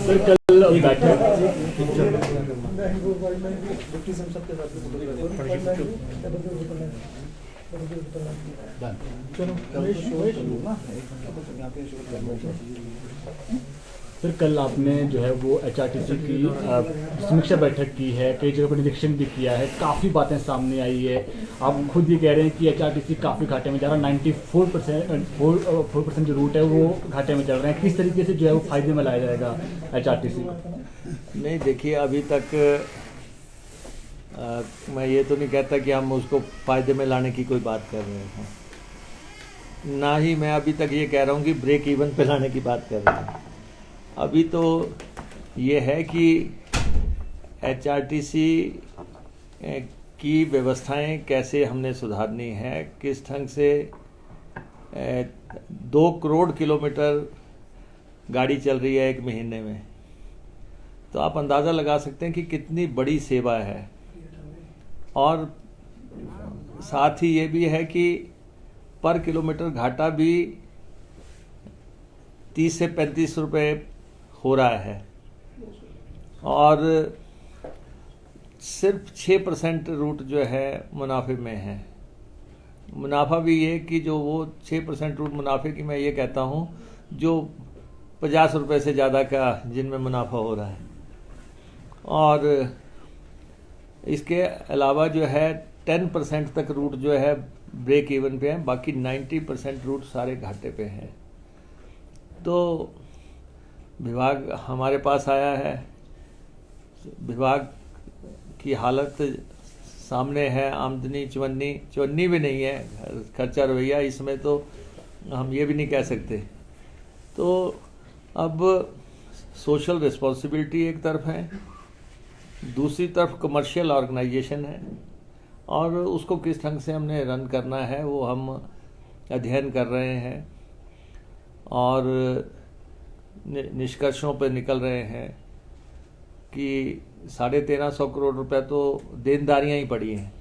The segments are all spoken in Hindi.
सर कल बैठक सर कल आपने जो है वो एचआरटीसी की समीक्षा बैठक की है, कई जगह पर निरीक्षण भी किया है, काफ़ी बातें सामने आई है। आप खुद ये कह रहे हैं कि एचआरटीसी काफ़ी घाटे में जा रहा है, 94% जो रूट है वो घाटे में चल रहे हैं। किस तरीके से जो है वो फायदे में लाया जाएगा एचआरटीसी को? नहीं, देखिए अभी तक मैं ये तो नहीं कहता कि हम उसको फ़ायदे में लाने की कोई बात कर रहे हैं, ना ही मैं अभी तक ये कह रहा हूँ कि ब्रेक इवन पे लाने की बात कर रहे हैं। अभी तो ये है कि एचआरटीसी की व्यवस्थाएं कैसे हमने सुधारनी है, किस ढंग से 2 करोड़ किलोमीटर गाड़ी चल रही है एक महीने में, तो आप अंदाज़ा लगा सकते हैं कि कितनी बड़ी सेवा है। और साथ ही ये भी है कि पर किलोमीटर घाटा भी 30 से 35 रुपये हो रहा है और सिर्फ 6% रूट जो है मुनाफे में है। मुनाफा भी ये कि जो वो 6% रूट मुनाफे की मैं ये कहता हूँ जो 50 रुपये से ज़्यादा का जिनमें मुनाफा हो रहा है, और इसके अलावा जो है 10% तक रूट जो है ब्रेक इवन पे हैं, बाकी 90% रूट सारे घाटे पे हैं। तो विभाग हमारे पास आया है, विभाग की हालत सामने है, आमदनी चवन्नी भी नहीं है, खर्चा रवैया इसमें तो हम ये भी नहीं कह सकते। तो अब सोशल रिस्पॉन्सिबिलिटी एक तरफ है, दूसरी तरफ कमर्शियल ऑर्गेनाइजेशन है, और उसको किस ढंग से हमने रन करना है वो हम अध्ययन कर रहे हैं और निष्कर्षों पर निकल रहे हैं कि 1350 करोड़ रुपए तो देनदारियां ही पड़ी हैं,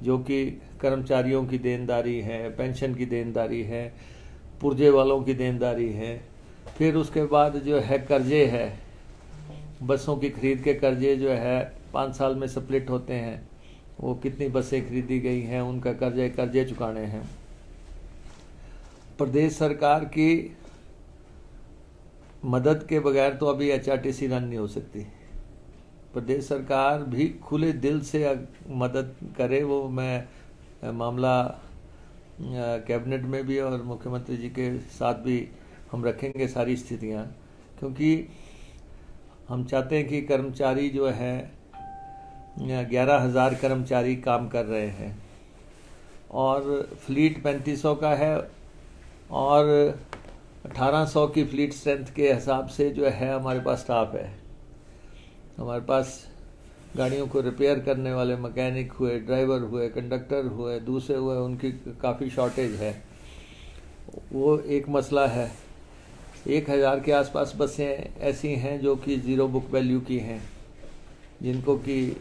जो कि कर्मचारियों की देनदारी है, पेंशन की देनदारी है, पुर्जे वालों की देनदारी है, फिर उसके बाद जो है कर्जे है, बसों की खरीद के कर्जे जो है 5 साल में स्प्लिट होते हैं, वो कितनी बसें खरीदी गई हैं उनका कर्जे चुकाने हैं। प्रदेश सरकार की मदद के बगैर तो अभी एचआरटीसी रन नहीं हो सकती। प्रदेश सरकार भी खुले दिल से मदद करे, वो मैं मामला कैबिनेट में भी और मुख्यमंत्री जी के साथ भी हम रखेंगे सारी स्थितियां, क्योंकि हम चाहते हैं कि कर्मचारी जो है 11,000 कर्मचारी काम कर रहे हैं और फ्लीट 3500 का है और 1800 की फ्लीट स्ट्रेंथ के हिसाब से जो है हमारे पास स्टाफ है। हमारे पास गाड़ियों को रिपेयर करने वाले मैकेनिक हुए, ड्राइवर हुए, कंडक्टर हुए, दूसरे हुए, उनकी काफ़ी शॉर्टेज है, वो एक मसला है। 1000 के आसपास बसें ऐसी हैं जो कि ज़ीरो बुक वैल्यू की हैं, जिनको कि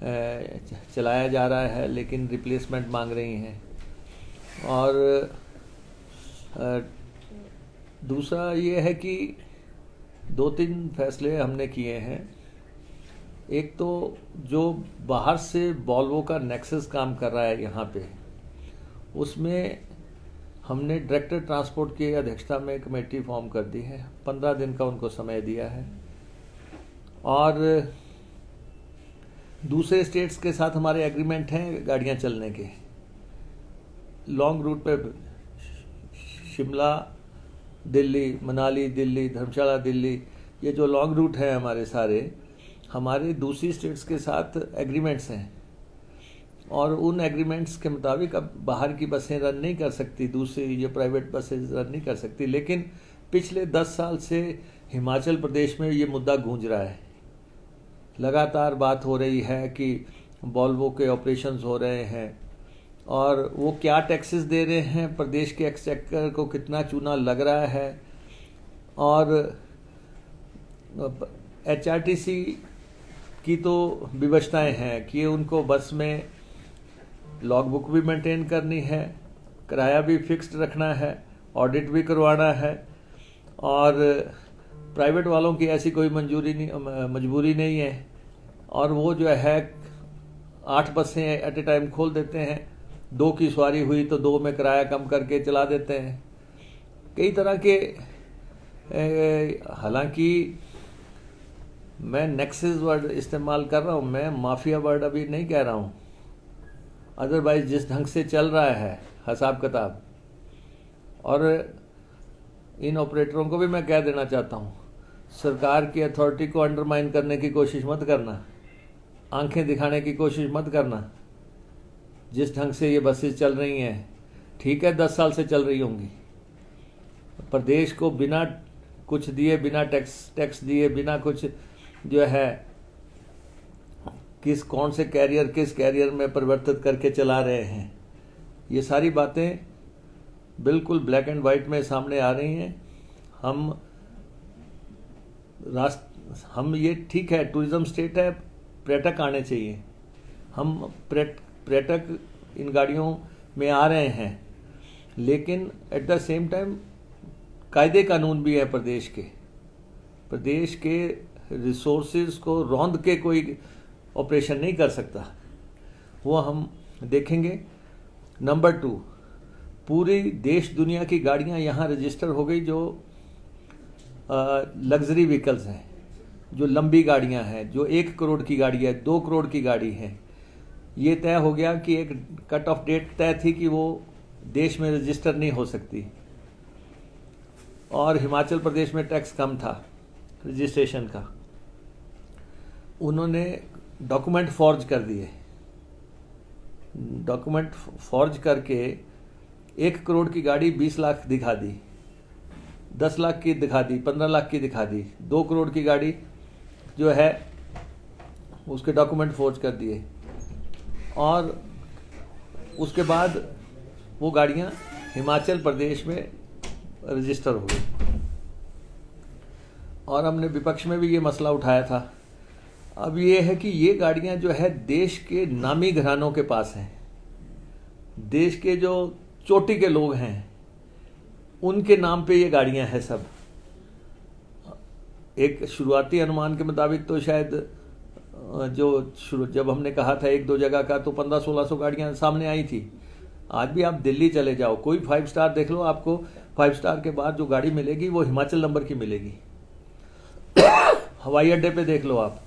चलाया जा रहा है लेकिन रिप्लेसमेंट मांग रही हैं। और दूसरा ये है कि 2-3 फैसले हमने किए हैं। एक तो जो बाहर से वॉल्वो का नेक्सस काम कर रहा है यहाँ पे, उसमें हमने डायरेक्टर ट्रांसपोर्ट की अध्यक्षता में कमेटी फॉर्म कर दी है, 15 दिन का उनको समय दिया है। और दूसरे स्टेट्स के साथ हमारे एग्रीमेंट हैं गाड़ियाँ चलने के। लॉन्ग रूट पे शिमला दिल्ली, मनाली दिल्ली, धर्मशाला दिल्ली, ये जो लॉन्ग रूट है हमारे सारे, हमारे दूसरी स्टेट्स के साथ एग्रीमेंट्स हैं, और उन एग्रीमेंट्स के मुताबिक अब बाहर की बसें रन नहीं कर सकती, दूसरी ये प्राइवेट बसें रन नहीं कर सकती। लेकिन पिछले 10 साल से हिमाचल प्रदेश में ये मुद्दा गूंज रहा है, लगातार बात हो रही है कि वॉल्वो के ऑपरेशंस हो रहे हैं और वो क्या टैक्सेस दे रहे हैं, प्रदेश के एक्सचेकर को कितना चूना लग रहा है। और एचआरटीसी की तो विवशताएं हैं कि उनको बस में लॉग बुक भी मेंटेन करनी है, किराया भी फिक्स्ड रखना है, ऑडिट भी करवाना है, और प्राइवेट वालों की ऐसी कोई मजबूरी नहीं है, और वो जो है 8 बसें एट ए टाइम खोल देते हैं, 2 की सवारी हुई तो 2 में किराया कम करके चला देते हैं। कई तरह के, हालांकि मैं नेक्सस वर्ड इस्तेमाल कर रहा हूँ, मैं माफिया वर्ड अभी नहीं कह रहा हूँ। अदरवाइज जिस ढंग से चल रहा है हिसाब किताब, और इन ऑपरेटरों को भी मैं कह देना चाहता हूँ, सरकार की अथॉरिटी को अंडरमाइन करने की कोशिश मत करना, आंखें दिखाने की कोशिश मत करना। जिस ढंग से ये बसेस चल रही हैं, ठीक है 10 साल से चल रही होंगी, प्रदेश को बिना कुछ दिए, बिना टैक्स दिए, बिना कुछ जो है कौन से कैरियर किस कैरियर में परिवर्तित करके चला रहे हैं। ये सारी बातें बिल्कुल ब्लैक एंड वाइट में सामने आ रही हैं। हम ये ठीक है, टूरिज्म स्टेट है, पर्यटक आने चाहिए, हम पर्यटक इन गाड़ियों में आ रहे हैं, लेकिन एट द सेम टाइम कायदे कानून भी है प्रदेश के रिसोर्सेज को रौंद के कोई ऑपरेशन नहीं कर सकता, वो हम देखेंगे। नंबर 2, पूरी देश दुनिया की गाड़ियां यहाँ रजिस्टर हो गई जो लग्जरी व्हीकल्स हैं, जो लंबी गाड़ियां हैं, जो 1 करोड़ की गाड़ी है, 2 करोड़ की गाड़ी है। ये तय हो गया कि एक कट ऑफ डेट तय थी कि वो देश में रजिस्टर नहीं हो सकती, और हिमाचल प्रदेश में टैक्स कम था रजिस्ट्रेशन का। उन्होंने डॉक्यूमेंट फॉर्ज कर दिए, डॉक्यूमेंट फॉर्ज करके 1 करोड़ की गाड़ी 20 लाख दिखा दी, 10 लाख की दिखा दी, 15 लाख की दिखा दी। 2 करोड़ की गाड़ी जो है उसके डॉक्यूमेंट फॉर्ज कर दिए, और उसके बाद वो गाड़ियां हिमाचल प्रदेश में रजिस्टर हो गई। और हमने विपक्ष में भी ये मसला उठाया था। अब ये है कि ये गाड़ियां जो है देश के नामी घरानों के पास हैं, देश के जो चोटी के लोग हैं उनके नाम पे ये गाड़ियां हैं सब। एक शुरुआती अनुमान के मुताबिक तो शायद जब हमने कहा था 1-2 जगह का, तो 1500-1600 गाड़ियां सामने आई थी। आज भी आप दिल्ली चले जाओ, कोई 5 स्टार देख लो, आपको 5 स्टार के बाद जो गाड़ी मिलेगी वो हिमाचल नंबर की मिलेगी। हवाई अड्डे पे देख लो आप,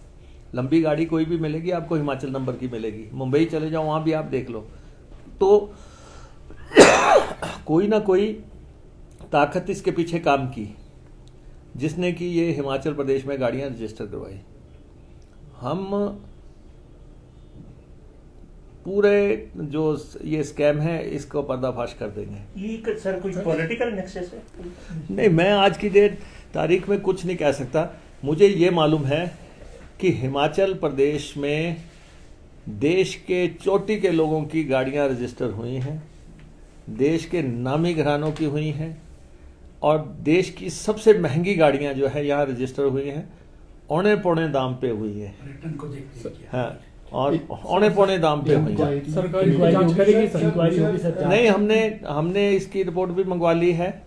लंबी गाड़ी कोई भी मिलेगी आपको हिमाचल नंबर की मिलेगी। मुंबई चले जाओ, वहां भी आप देख लो। तो कोई ना कोई ताकत इसके पीछे काम की, जिसने कि ये हिमाचल प्रदेश में गाड़ियां रजिस्टर करवाई। हम पूरे जो ये स्कैम है इसको पर्दाफाश कर देंगे। ये सर कोई पॉलिटिकल नेक्सस है? नहीं, मैं आज की तारीख में कुछ नहीं कह सकता। मुझे ये मालूम है कि हिमाचल प्रदेश में देश के चोटी के लोगों की गाड़ियां रजिस्टर हुई हैं, देश के नामी घरानों की हुई हैं, और देश की सबसे महंगी गाड़ियां जो है यहाँ रजिस्टर हुई हैं, औने पौने दाम पे हुई है। हाँ, और औने पौने दाम पे हुई है। सरकार जांच करेगी, इंक्वायरी होगी सर? नहीं, हमने इसकी रिपोर्ट भी मंगवा ली है,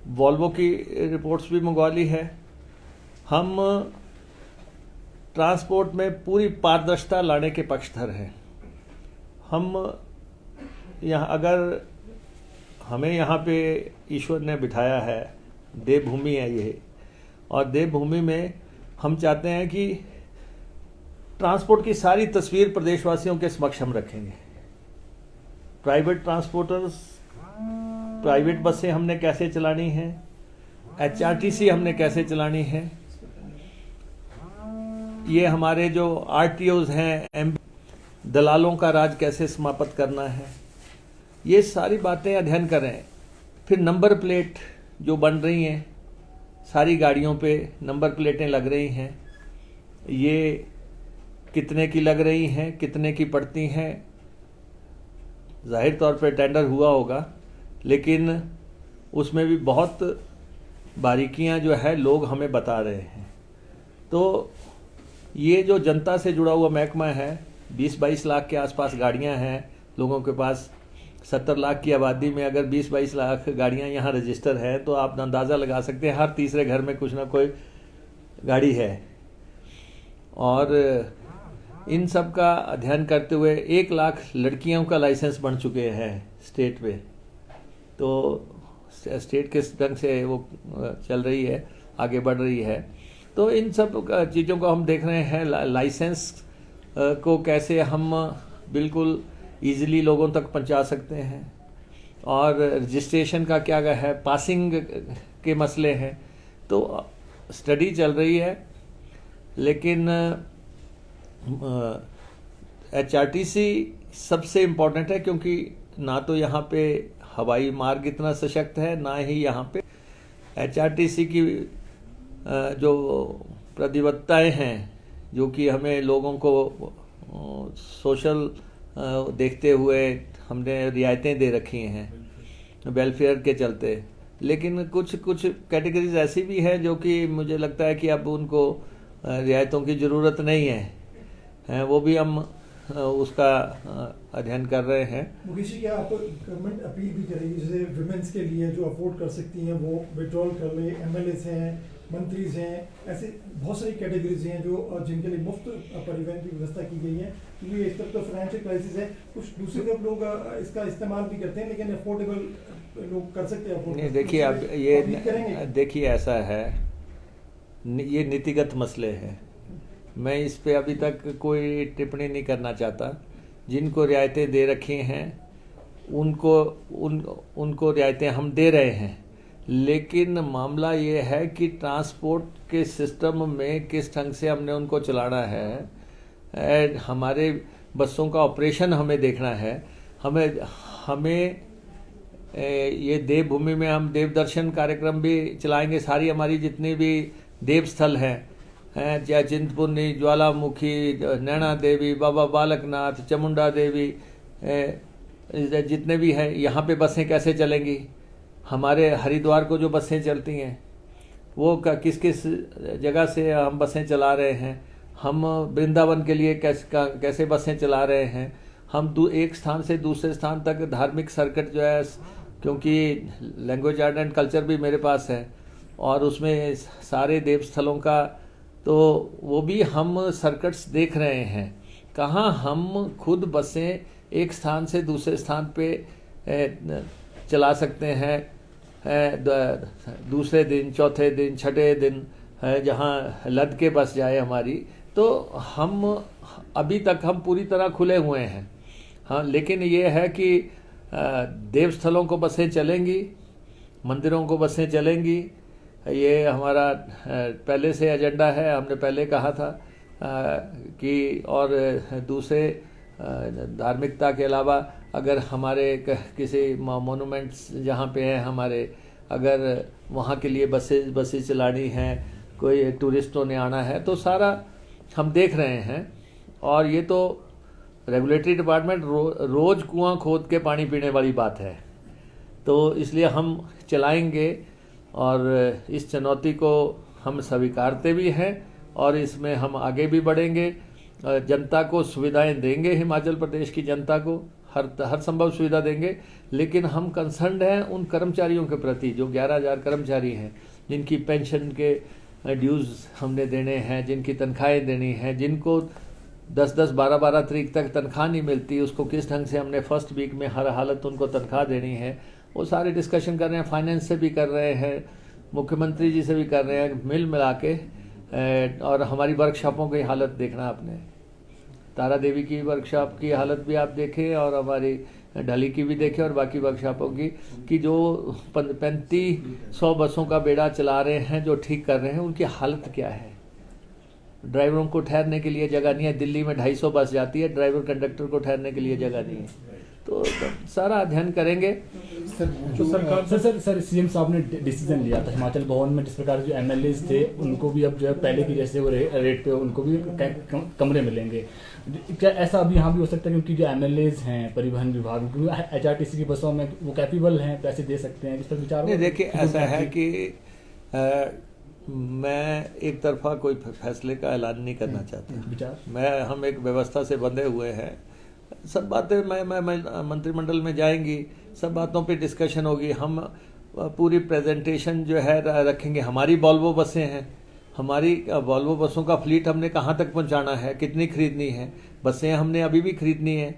वॉल्वो की रिपोर्ट्स भी मंगवा ली है। हम ट्रांसपोर्ट में पूरी पारदर्शिता लाने के पक्षधर हैं। हम यहाँ, अगर हमें यहाँ पे ईश्वर ने बिठाया है, देवभूमि है ये, और देवभूमि में हम चाहते हैं कि ट्रांसपोर्ट की सारी तस्वीर प्रदेशवासियों के समक्ष हम रखेंगे। प्राइवेट ट्रांसपोर्टर्स, प्राइवेट बसें हमने कैसे चलानी है, HRTC हमने कैसे चलानी है, ये हमारे जो RTOs हैं, दलालों का राज कैसे समाप्त करना है, ये सारी बातें अध्ययन करें। फिर नंबर प्लेट जो बन रही हैं, सारी गाड़ियों पे नंबर प्लेटें लग रही हैं, ये कितने की लग रही हैं, कितने की पड़ती हैं। जाहिर तौर पे टेंडर हुआ होगा, लेकिन उसमें भी बहुत बारीकियां जो है लोग हमें बता रहे हैं। तो ये जो जनता से जुड़ा हुआ महकमा है, 20-22 लाख के आसपास गाड़ियां हैं लोगों के पास, 70 लाख की आबादी में अगर 20-22 लाख गाड़ियां यहाँ रजिस्टर है तो आप अंदाज़ा लगा सकते हैं हर तीसरे घर में कुछ ना कोई गाड़ी है। और इन सब का अध्ययन करते हुए 1 लाख लड़कियों का लाइसेंस बन चुके हैं स्टेट पे। तो स्टेट किस ढंग से वो चल रही है, आगे बढ़ रही है। तो इन सब चीज़ों को हम देख रहे हैं। लाइसेंस को कैसे हम बिल्कुल इजीली लोगों तक पहुंचा सकते हैं, और रजिस्ट्रेशन का क्या है, पासिंग के मसले हैं। तो स्टडी चल रही है, लेकिन HRTC सबसे इम्पोर्टेंट है, क्योंकि ना तो यहाँ पे हवाई मार्ग इतना सशक्त है, ना ही यहाँ पे HRTC की जो प्रतिबद्धताएं हैं, जो कि हमें लोगों को सोशल देखते हुए हमने रियायतें दे रखी हैं वेलफेयर के चलते। लेकिन कुछ कैटेगरीज ऐसी भी हैं जो कि मुझे लगता है कि अब उनको रियायतों की ज़रूरत नहीं है, वो भी हम उसका अध्ययन कर रहे हैं। मुकेश जी, क्या आप गवर्नमेंट अपील भी करेगी जैसे विमेंस के लिए जो अफोर्ड कर सकती हैं वो विड्रॉल कर ले, MLAs हैं, मंत्रीज हैं, ऐसे बहुत सारी कैटेगरीज हैं जो जिनके लिए मुफ्त परिवहन की व्यवस्था की गई है, क्योंकि इस तरफ तो फाइनेंशियल क्राइसिस है। कुछ दूसरी तरफ लोग इसका इस्तेमाल भी करते हैं, लेकिन अफोर्डेबल लोग कर सकते हैं अफोर्ड। नहीं, देखिए अब ये देखिए ऐसा है, ये नीतिगत मसले हैं। मैं इस पे अभी तक कोई टिप्पणी नहीं करना चाहता। जिनको रियायतें दे रखी हैं उनको रियायतें हम दे रहे हैं, लेकिन मामला ये है कि ट्रांसपोर्ट के सिस्टम में किस ढंग से हमने उनको चलाना है। हमारे बसों का ऑपरेशन हमें देखना है। हमें ये देवभूमि में हम देव दर्शन कार्यक्रम भी चलाएंगे। सारी हमारी जितनी भी देव स्थल हैं, चाहे चिंतपूर्णी, ज्वालामुखी, नैना देवी, बाबा बालकनाथ, चामुंडा देवी, जितने भी हैं, यहाँ पे बसें कैसे चलेंगी। हमारे हरिद्वार को जो बसें चलती हैं वो किस किस जगह से हम बसें चला रहे हैं। हम वृंदावन के लिए कैसे बसें चला रहे हैं। हम एक स्थान से दूसरे स्थान तक धार्मिक सर्किट जो है, क्योंकि लैंग्वेज आर्ट एंड कल्चर भी मेरे पास है और उसमें सारे देव स्थलों का, तो वो भी हम सर्किट्स देख रहे हैं। कहाँ हम खुद बसें एक स्थान से दूसरे स्थान पे चला सकते हैं, दूसरे दिन, चौथे दिन, छठे दिन, जहाँ लद के बस जाए हमारी। तो हम अभी तक हम पूरी तरह खुले हुए हैं। हाँ, लेकिन ये है कि देव स्थलों को बसें चलेंगी, मंदिरों को बसें चलेंगी। ये हमारा पहले से एजेंडा है। हमने पहले कहा था कि और दूसरे धार्मिकता के अलावा अगर हमारे किसी मोनूमेंट्स जहाँ पे हैं हमारे, अगर वहाँ के लिए बसें चलानी हैं, कोई टूरिस्टों ने आना है, तो सारा हम देख रहे हैं। और ये तो रेगुलेटरी डिपार्टमेंट रोज़ कुआं खोद के पानी पीने वाली बात है, तो इसलिए हम चलाएंगे और इस चुनौती को हम स्वीकारते भी हैं और इसमें हम आगे भी बढ़ेंगे। जनता को सुविधाएं देंगे, हिमाचल प्रदेश की जनता को हर संभव सुविधा देंगे। लेकिन हम कंसर्न्ड हैं उन कर्मचारियों के प्रति जो 11,000 कर्मचारी हैं, जिनकी पेंशन के ड्यूज़ हमने देने हैं, जिनकी तनख्वाहें देनी हैं, जिनको 10-10, 12-12 तारीख तक तनख्वाह नहीं मिलती, उसको किस ढंग से हमने फर्स्ट वीक में हर हालत उनको तनख्वाह देनी है, वो सारे डिस्कशन कर रहे हैं। फाइनेंस से भी कर रहे हैं, मुख्यमंत्री जी से भी कर रहे हैं, मिल मिला के। और हमारी वर्कशॉपों की हालत देखना आपने, तारा देवी की वर्कशॉप की हालत भी आप देखें और हमारी ढली की भी देखें और बाकी वर्कशॉपों की, कि जो 3500 बसों का बेड़ा चला रहे हैं, जो ठीक कर रहे हैं, उनकी हालत क्या है। ड्राइवरों को ठहरने के लिए जगह नहीं है। दिल्ली में 250 बस जाती है, ड्राइवर कंडक्टर को ठहरने के लिए जगह नहीं है। तो सारा अध्ययन करेंगे। तो सरकार सर सीएम साहब ने डिसीजन लिया था हिमाचल भवन में, जिस प्रकार जो MLAs थे उनको भी अब जो है पहले की जैसे वो रेट पे उनको भी कमरे मिलेंगे। क्या ऐसा अभी यहाँ भी हो सकता है, क्योंकि जो MLAs हैं परिवहन विभाग, क्योंकि HRTC की बसों में वो कैपेबल हैं, पैसे दे सकते हैं, इस पर विचार? नहीं, देखिए ऐसा है कि मैं एक तरफा कोई फैसले का ऐलान नहीं करना चाहता। विचार हम एक व्यवस्था से बंधे हुए हैं सब बातें मैं मंत्रिमंडल में जाएंगी, सब बातों पे डिस्कशन होगी। हम पूरी प्रेजेंटेशन जो है रखेंगे। हमारी वॉल्वो बसें हैं, हमारी वॉल्वो बसों का फ्लीट हमने कहाँ तक पहुँचाना है, कितनी खरीदनी है, बसें हमने अभी भी खरीदनी है।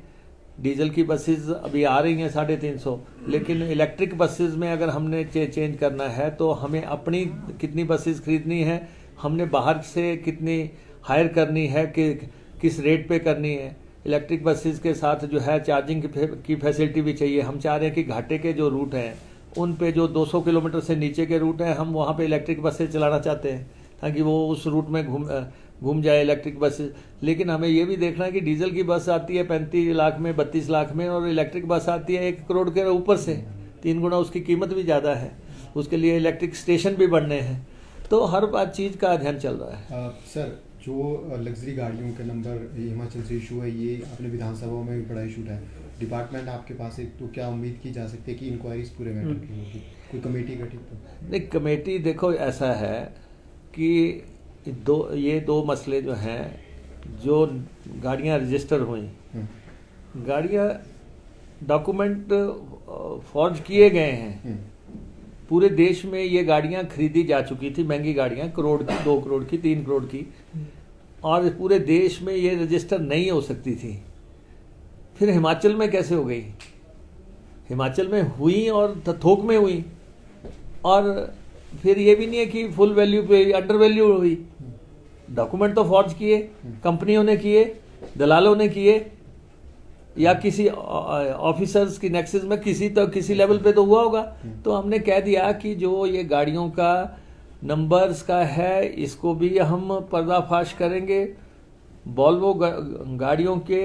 डीजल की बसेस अभी आ रही हैं 350, लेकिन इलेक्ट्रिक बसेस में अगर हमने चेंज करना है तो हमें अपनी कितनी बसेस खरीदनी है, हमने बाहर से कितनी हायर करनी है, कि किस रेट पे करनी है। इलेक्ट्रिक बसेस के साथ जो है चार्जिंग की फैसिलिटी भी चाहिए। हम चाह रहे हैं कि घाटे के जो रूट हैं उन पे जो 200 किलोमीटर से नीचे के रूट हैं, हम वहाँ पे इलेक्ट्रिक बसेस चलाना चाहते हैं ताकि वो उस रूट में घूम जाए इलेक्ट्रिक बसेस। लेकिन हमें ये भी देखना है कि डीजल की बस आती है 35 लाख में, 32 लाख में, और इलेक्ट्रिक बस आती है 1 करोड़ के ऊपर से, 3 गुना उसकी कीमत भी ज़्यादा है। उसके लिए इलेक्ट्रिक स्टेशन भी बढ़ने हैं। तो हर बात चीज़ का अध्ययन चल रहा है। सर, जो लग्जरी गाड़ियों के नंबर हिमाचल से इशू है, ये आपने विधानसभा में भी बड़ा इशू है। डिपार्टमेंट आपके पास है, तो क्या उम्मीद की जा सकती है कि इंक्वायरीज पूरे मैटर की होगी? कोई कमेटी गठित तो नहीं, कमेटी देखो ऐसा है कि ये दो मसले जो हैं, जो गाड़ियां रजिस्टर हुई, गाड़ियां डॉक्यूमेंट फॉर्ज किए गए हैं, पूरे देश में ये गाड़ियां खरीदी जा चुकी थी, महंगी गाड़ियां, करोड़ की, 2 करोड़ की, 3 करोड़ की, और पूरे देश में ये रजिस्टर नहीं हो सकती थी। फिर हिमाचल में कैसे हो गई? हिमाचल में हुई और थोक में हुई, और फिर ये भी नहीं है कि फुल वैल्यू पे, अंडर वैल्यू हुई। डॉक्यूमेंट तो फॉर्ज किए, कंपनियों ने किए, दलालों ने किए, या किसी ऑफिसर्स की नेक्सेस में किसी लेवल पे तो हुआ होगा। तो हमने कह दिया कि जो ये गाड़ियों का नंबर्स का है, इसको भी हम पर्दाफाश करेंगे। वॉल्वो गाड़ियों के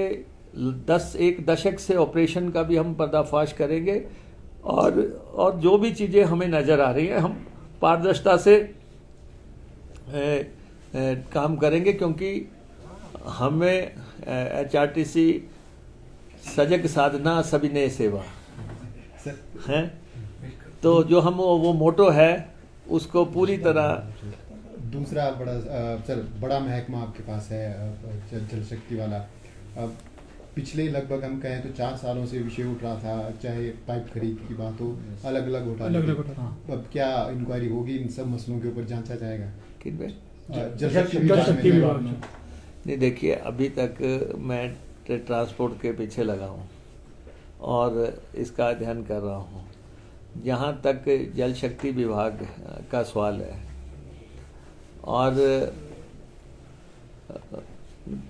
1 दशक से ऑपरेशन का भी हम पर्दाफाश करेंगे, और जो भी चीज़ें हमें नज़र आ रही हैं हम पारदर्शिता से काम करेंगे, क्योंकि हमें HRTC सजग साधना सविनय सेवा है। तो जो हम वो मोटो है उसको पूरी तरह। दूसरा बड़ा महकमा आपके पास है, जल शक्ति वाला। पिछले लगभग हम कहें तो 4 सालों से विषय उठ रहा था, चाहे पाइप खरीद की बात हो, अलग अलग घोटाले। अब क्या इंक्वायरी होगी इन सब मसलों के ऊपर, जांचा जाएगा? जल शक्ति विभाग में। नहीं, देखिए, अभी तक मैं ट्रांसपोर्ट के पीछे लगा हूँ और इसका अध्ययन कर रहा हूँ। जहाँ तक जल शक्ति विभाग का सवाल है, और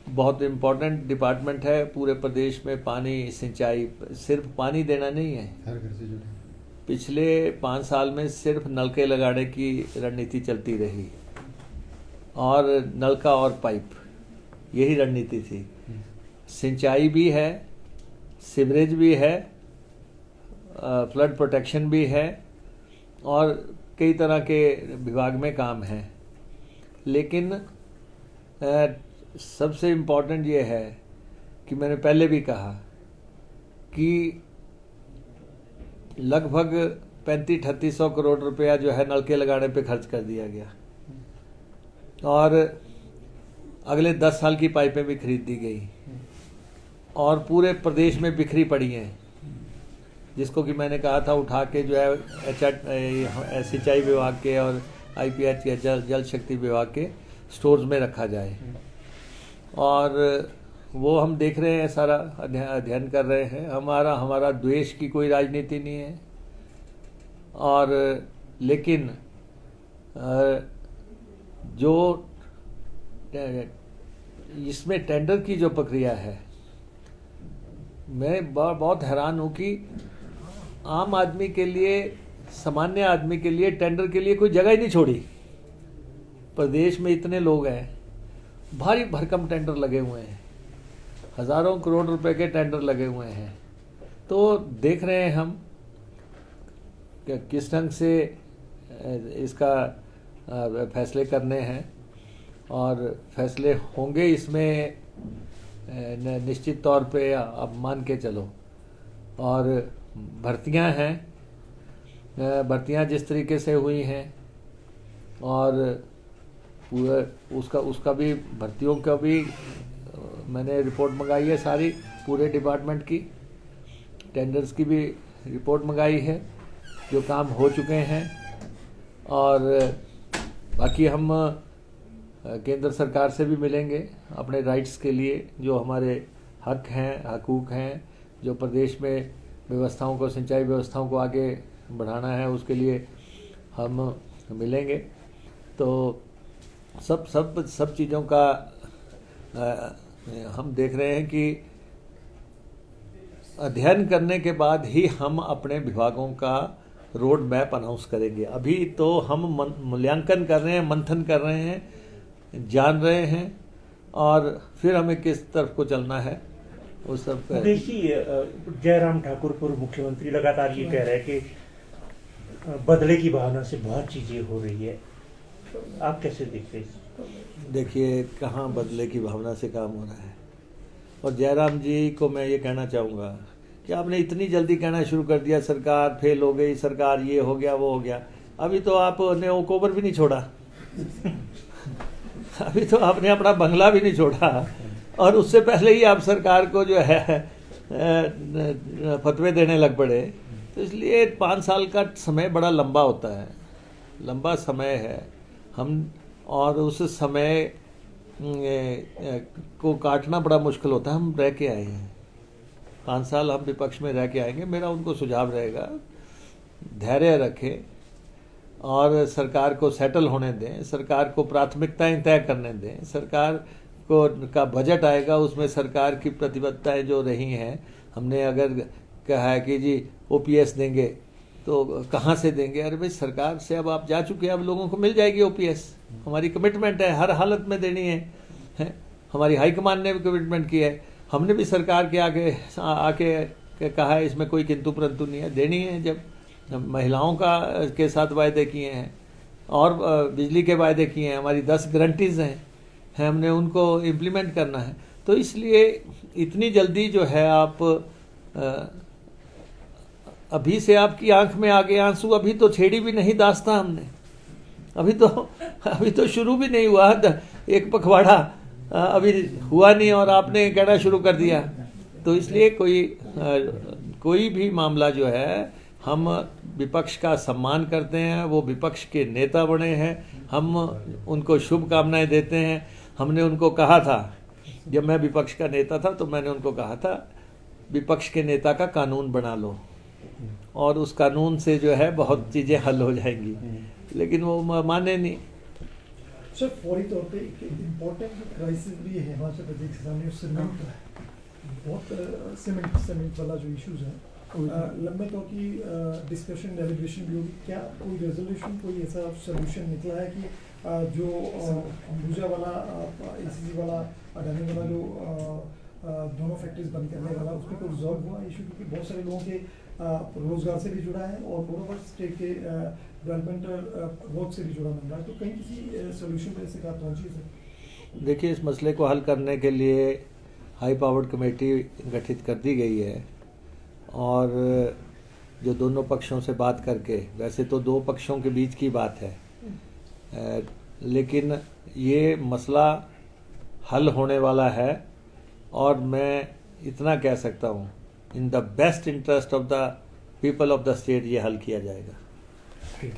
बहुत इम्पोर्टेंट डिपार्टमेंट है पूरे प्रदेश में। पानी, सिंचाई, सिर्फ पानी देना नहीं है, हर घर से जुड़े। पिछले 5 साल में सिर्फ नलके लगाने की रणनीति चलती रही, और नलका और पाइप, यही रणनीति थी। सिंचाई भी है, सीवरेज भी है, फ्लड प्रोटेक्शन भी है, और कई तरह के विभाग में काम है। लेकिन सबसे इम्पोर्टेंट ये है कि मैंने पहले भी कहा कि लगभग 3500-3800 करोड़ रुपया जो है नलके लगाने पे खर्च कर दिया गया, और अगले 10 साल की पाइपें भी खरीद दी गई, और पूरे प्रदेश में बिखरी पड़ी हैं, जिसको कि मैंने कहा था उठा के जो है सिंचाई विभाग के और IPH या जल शक्ति विभाग के स्टोर्स में रखा जाए। और वो हम देख रहे हैं, सारा अध्ययन कर रहे हैं। हमारा द्वेष की कोई राजनीति नहीं है, और लेकिन जो इसमें टेंडर की जो प्रक्रिया है, मैं बहुत हैरान हूँ कि आम आदमी के लिए, सामान्य आदमी के लिए टेंडर के लिए कोई जगह ही नहीं छोड़ी। प्रदेश में इतने लोग हैं, भारी भरकम टेंडर लगे हुए हैं, हजारों करोड़ रुपए के टेंडर लगे हुए हैं। तो देख रहे हैं हम कि किस ढंग से इसका फैसले करने हैं, और फैसले होंगे इसमें निश्चित तौर पे, आप मान के चलो। और भर्तियां हैं, भर्तियां जिस तरीके से हुई हैं, और पूरा उसका भी, भर्तियों का भी मैंने रिपोर्ट मंगाई है सारी, पूरे डिपार्टमेंट की, टेंडर्स की भी रिपोर्ट मंगाई है, जो काम हो चुके हैं। और बाकी हम केंद्र सरकार से भी मिलेंगे अपने राइट्स के लिए, जो हमारे हक हैं, हकूक़ हैं, जो प्रदेश में व्यवस्थाओं को, सिंचाई व्यवस्थाओं को आगे बढ़ाना है, उसके लिए हम मिलेंगे। तो सब चीज़ों का हम देख रहे हैं कि अध्ययन करने के बाद ही हम अपने विभागों का रोड मैप अनाउंस करेंगे। अभी तो हम मूल्यांकन कर रहे हैं, मंथन कर रहे हैं, जान रहे हैं, और फिर हमें किस तरफ को चलना है वो सब। जयराम ठाकुर पूर्व मुख्यमंत्री लगातार ये कह रहे हैं कि बदले की भावना से बहुत चीजें हो रही है, आप कैसे देखते हैं? देखिए, कहाँ बदले की भावना से काम हो रहा है। और जयराम जी को मैं ये कहना चाहूँगा कि आपने इतनी जल्दी कहना शुरू कर दिया सरकार फेल हो गई, सरकार ये हो गया वो हो गया। अभी तो आपने ओकोबर भी नहीं छोड़ा अभी तो आपने अपना बंगला भी नहीं छोड़ा, और उससे पहले ही आप सरकार को जो है फतवे देने लग पड़े। तो इसलिए 5 साल का समय बड़ा लंबा होता है, लंबा समय है। हम और उस समय को काटना बड़ा मुश्किल होता है। हम रह के आए हैं, 5 साल हम विपक्ष में रह के आएंगे। मेरा उनको सुझाव रहेगा, धैर्य रखें और सरकार को सेटल होने दें, सरकार को प्राथमिकताएं तय करने दें। सरकार को का बजट आएगा, उसमें सरकार की प्रतिबद्धताएं जो रही हैं, हमने अगर कहा है कि जी ओपीएस देंगे तो कहाँ से देंगे? अरे भाई, सरकार से अब आप जा चुके हैं, अब लोगों को मिल जाएगी ओपीएस। हमारी कमिटमेंट है, हर हालत में देनी है। हमारी हाईकमान ने भी कमिटमेंट की है, हमने भी सरकार के आके कहा है, इसमें कोई किंतु परंतु नहीं है, देनी है। जब महिलाओं के साथ वायदे किए हैं और बिजली के वायदे किए हैं, हमारी 10 गारंटीज हैं, हमने उनको इम्प्लीमेंट करना है। तो इसलिए इतनी जल्दी जो है आप अभी से आपकी आंख में आ गए आंसू, अभी तो छेड़ी भी नहीं दास्तां हमने, अभी तो शुरू भी नहीं हुआ, एक पखवाड़ा अभी हुआ नहीं और आपने कहना शुरू कर दिया। तो इसलिए कोई भी मामला जो है, हम विपक्ष का सम्मान करते हैं, वो विपक्ष के नेता बने हैं, हम उनको शुभकामनाएं देते हैं। हमने उनको कहा था, जब मैं विपक्ष का नेता था तो मैंने उनको कहा था, विपक्ष के नेता का कानून बना लो और उस कानून से जो है बहुत चीज़ें हल हो जाएंगी, लेकिन वो माने नहीं। सर, फौरी तौर पे एक इम्पोर्टेंट क्राइसिस भी है हिमाचल प्रदेश के सामने, सीमेंट का बहुत सीमेंट वाला जो इश्यूज है, लंबे तौर की डिस्कशन डेलिब्रेशन भी होगी। क्या कोई रेजोल्यूशन, कोई ऐसा सोल्यूशन निकला है कि जो अंबुजा वाला, एसीसी वाला, अडानी वाला जो दोनों फैक्ट्रीज बंद करने वाला, उसमें कोई रिजॉल्व हुआ इशू? क्योंकि बहुत सारे लोगों के रोजगार से भी जुड़ा है और मोरोवर स्टेट के डेवलपमेंटल वर्क से भी जुड़ा मामला है। तो कहीं किसी सोल्यूशन पर ऐसे कहा पहुंची है? देखिए, इस मसले को हल करने के लिए हाई पावर्ड कमेटी गठित कर दी गई है, और जो दोनों पक्षों से बात करके, वैसे तो 2 पक्षों के बीच की बात है, लेकिन ये मसला हल होने वाला है। और मैं इतना कह सकता हूँ, in the best interest of the people of the state ये हल किया जाएगा।